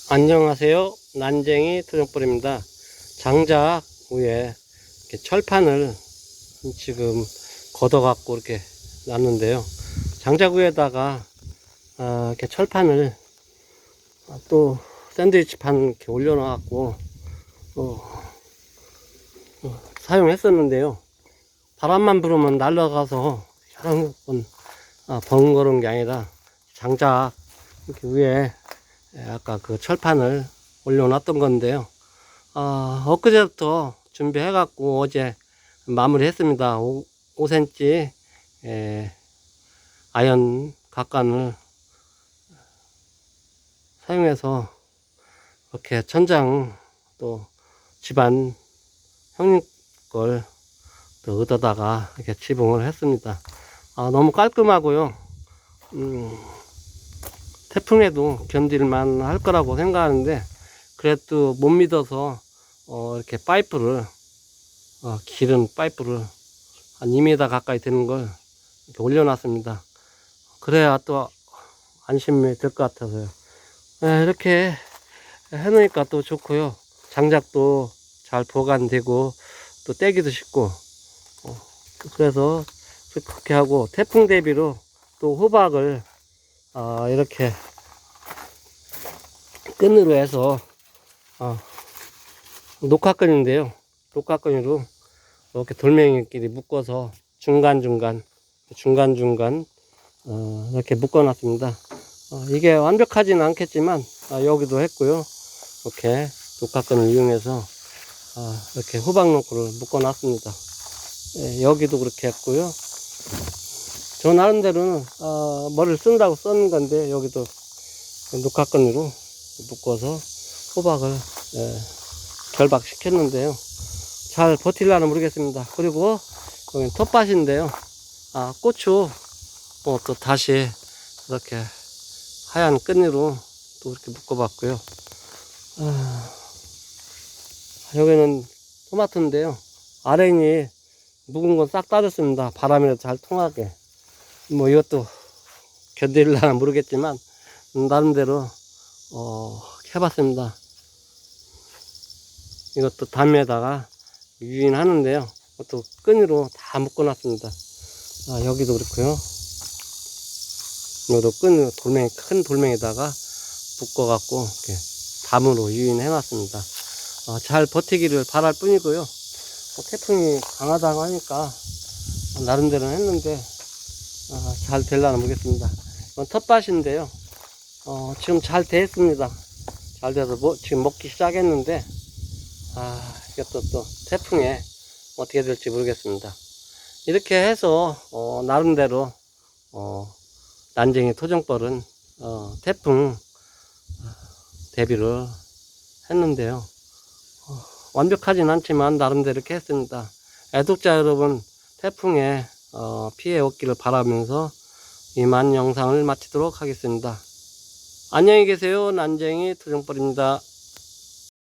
안녕하세요. 난쟁이 토종벌입니다. 장작 위에 이렇게 철판을 지금 걷어갖고 이렇게 놨는데요. 장작 위에다가 이렇게 철판을 또 샌드위치판 이렇게 올려놔갖고 사용했었는데요. 바람만 불으면 날아가서 여러 번 번거로운 게 아니라 장작 이렇게 위에 아까 그 철판을 올려놨던 건데요. 엊그제부터 준비해갖고 어제 마무리 했습니다. 5cm 아연 각관을 사용해서 이렇게 천장 또 집안 형님 걸 또 얻어다가 이렇게 지붕을 했습니다. 너무 깔끔하고요. 태풍에도 견딜만 할 거라고 생각하는데 그래도 못 믿어서 이렇게 파이프를 기른 파이프를 한 2m 가까이 되는 걸 이렇게 올려놨습니다. 그래야 또 안심이 될 것 같아서요. 이렇게 해놓으니까 또 좋고요. 장작도 잘 보관되고 또 떼기도 쉽고 그래서 그렇게 하고, 태풍 대비로 또 호박을 이렇게 끈으로 해서 녹화끈인데요. 녹화끈으로 이렇게 돌멩이끼리 묶어서 중간중간 이렇게 묶어 놨습니다. 이게 완벽하지는 않겠지만 여기도 했고요. 이렇게 녹화끈을 이용해서 이렇게 호박 노크를 묶어 놨습니다. 여기도 그렇게 했고요. 저 나름대로는 머리를 쓴다고 썼는 건데 여기도 녹화끈으로 묶어서 호박을 결박시켰는데요. 잘 버틸라나 모르겠습니다. 그리고 여기 텃밭인데요. 고추 또 다시 이렇게 하얀 끈으로 또 이렇게 묶어봤고요. 여기는 토마토인데요. 아랭이 묵은 건 싹 따졌습니다. 바람이라도 잘 통하게. 이것도 견딜려나 모르겠지만 나름대로 해봤습니다. 이것도 담에다가 유인하는데요. 이것도 끈으로 다 묶어놨습니다. 여기도 그렇고요. 이것도 끈으로 큰 돌멩이에다가 묶어갖고 이렇게 담으로 유인해놨습니다. 잘 버티기를 바랄 뿐이고요. 태풍이 강하다고 하니까 나름대로 했는데 잘 될라나 모르겠습니다. 이건 텃밭인데요. 지금 잘 됐습니다. 잘 돼서 지금 먹기 시작했는데 이것도 또 태풍에 어떻게 될지 모르겠습니다. 이렇게 해서 나름대로 난쟁이 토종벌은 태풍 대비를 했는데요. 완벽하진 않지만 나름대로 이렇게 했습니다. 애독자 여러분, 태풍에 피해 없기를 바라면서 이만 영상을 마치도록 하겠습니다. 안녕히 계세요. 난쟁이 토종벌입니다.